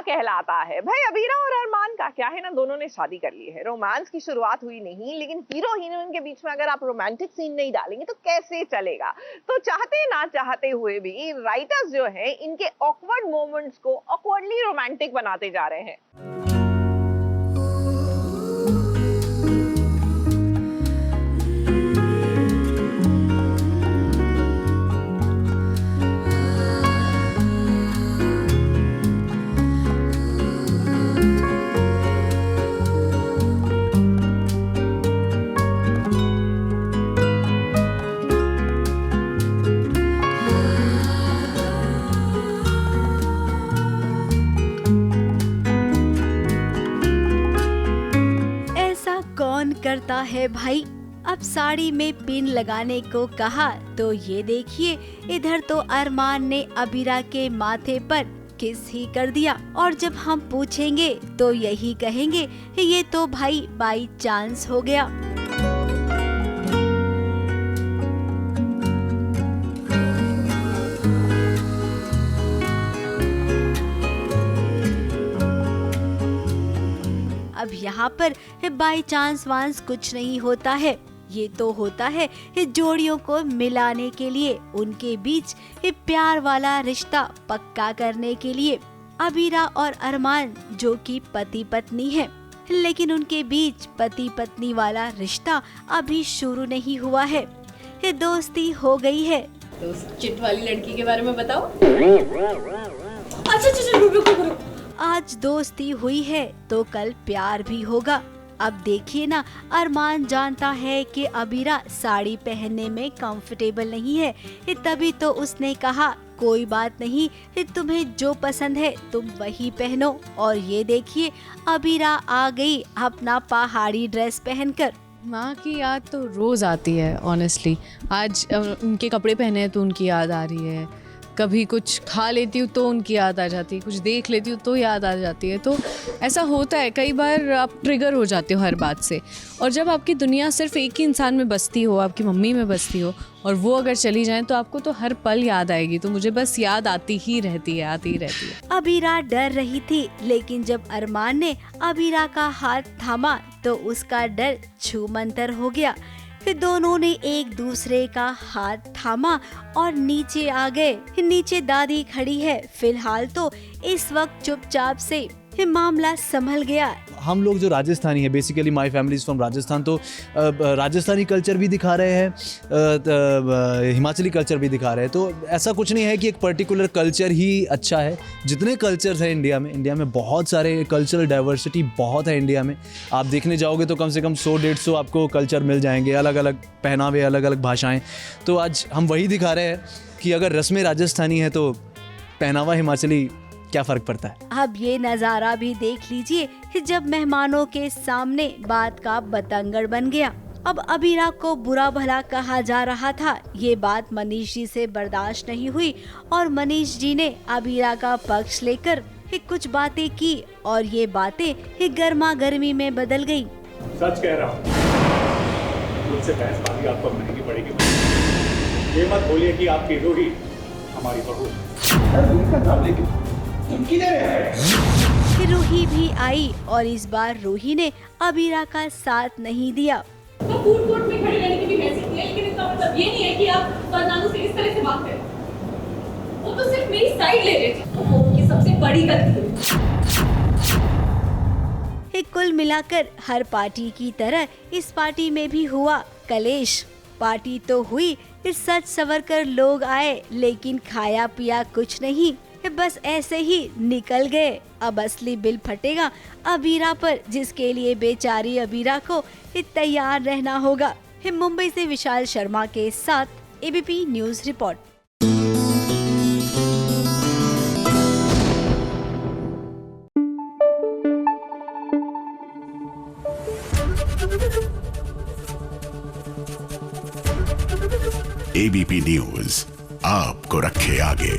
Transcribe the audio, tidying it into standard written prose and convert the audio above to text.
कहलाता है। भाई अबीरा और अरमान का क्या है ना, दोनों ने शादी कर ली है, रोमांस की शुरुआत हुई नहीं, लेकिन हीरो हीरोइन के बीच में अगर आप रोमांटिक सीन नहीं डालेंगे तो कैसे चलेगा। तो चाहते ना चाहते हुए भी राइटर्स जो है इनके ऑकवर्ड मोमेंट्स को ऑकवर्डली रोमांटिक बनाते जा रहे हैं। करता है भाई। अब साड़ी में पिन लगाने को कहा तो ये देखिए, इधर तो अरमान ने अबीरा के माथे पर किस ही कर दिया, और जब हम पूछेंगे तो यही कहेंगे ये तो भाई बाई चांस हो गया। अब यहाँ पर बाई चांस वांस कुछ नहीं होता है, ये तो होता है जोड़ियों को मिलाने के लिए, उनके बीच प्यार वाला रिश्ता पक्का करने के लिए। अबीरा और अरमान जो कि पति पत्नी हैं, लेकिन उनके बीच पति पत्नी वाला रिश्ता अभी शुरू नहीं हुआ है, दोस्ती हो गई है। तो उस चिट वाली लड़की के बारे में बताओ। अच्छा रुको। आज दोस्ती हुई है तो कल प्यार भी होगा। अब देखिए ना, अरमान जानता है कि अबीरा साड़ी पहनने में कंफर्टेबल नहीं है, तभी तो उसने कहा कोई बात नहीं, तुम्हें जो पसंद है तुम वही पहनो। और ये देखिए, अबीरा आ गई अपना पहाड़ी ड्रेस पहनकर। माँ की याद तो रोज आती है ऑनेस्टली। आज उनके कपड़े पहने हैं तो उनकी याद आ रही है, कभी कुछ खा लेती हूँ तो उनकी याद आ जाती है, कुछ देख लेती हूँ तो याद आ जाती है। तो ऐसा होता है, कई बार आप ट्रिगर हो जाते हो हर बात से। और जब आपकी दुनिया सिर्फ एक ही इंसान में बसती हो, आपकी मम्मी में बसती हो, और वो अगर चली जाए तो आपको तो हर पल याद आएगी। तो मुझे बस याद आती ही रहती है। अबीरा डर रही थी, लेकिन जब अरमान ने अबीरा का हाथ थामा तो उसका डर छूमंतर हो गया। फिर दोनों ने एक दूसरे का हाथ थामा और नीचे आ गए। नीचे दादी खड़ी है। फिलहाल तो इस वक्त चुपचाप से मामला संभल गया। हम लोग जो राजस्थानी है, basically my family is from Rajasthan, तो राजस्थानी कल्चर भी दिखा रहे हैं, हिमाचली कल्चर भी दिखा रहे हैं। तो ऐसा कुछ नहीं है कि एक पर्टिकुलर कल्चर ही अच्छा है। जितने कल्चर्स हैं इंडिया में बहुत सारे कल्चरल डाइवर्सिटी बहुत है इंडिया में। आप देखने जाओगे तो कम से कम 100-150 आपको कल्चर मिल जाएंगे, अलग अलग पहनावे, अलग अलग भाषाएँ। तो आज हम वही दिखा रहे हैं कि अगर रस्में राजस्थानी है तो पहनावा हिमाचली, क्या फर्क पड़ता है। अब ये नजारा भी देख लीजिए, जब मेहमानों के सामने बात का बतंगड़ बन गया। अब अबीरा को बुरा भला कहा जा रहा था, ये बात मनीष जी से बर्दाश्त नहीं हुई और मनीष जी ने अबीरा का पक्ष लेकर कुछ बातें की और ये बातें गर्मा गर्मी में बदल गई। सच कह रहा हूँ, मुझसे बहसबाजी आपको महंगी पड़ेगी। ये मत बोलिए कि आपकी रूही हमारी बहू है। रूही भी आई और इस बार रूही ने अबीरा का साथ नहीं दिया। तो फूड कोर्ट में खड़े रहने की भी हैसियत है, लेकिन इसका मतलब ये नहीं है कि आप फरनांडो से इस तरह से बात करें। वो तो सिर्फ मेरी साइड ले रहे थे, वो उनकी सबसे बड़ी गलती है। कुल मिलाकर हर पार्टी की तरह इस पार्टी में भी हुआ कलेश। पार्टी तो हुई, सच सवर कर लोग आए, लेकिन खाया पिया कुछ नहीं, बस ऐसे ही निकल गए। अब असली बिल फटेगा अबीरा पर, जिसके लिए बेचारी अबीरा को तैयार रहना होगा। मुंबई से विशाल शर्मा के साथ ABP news report. ABP news आपको रखे आगे।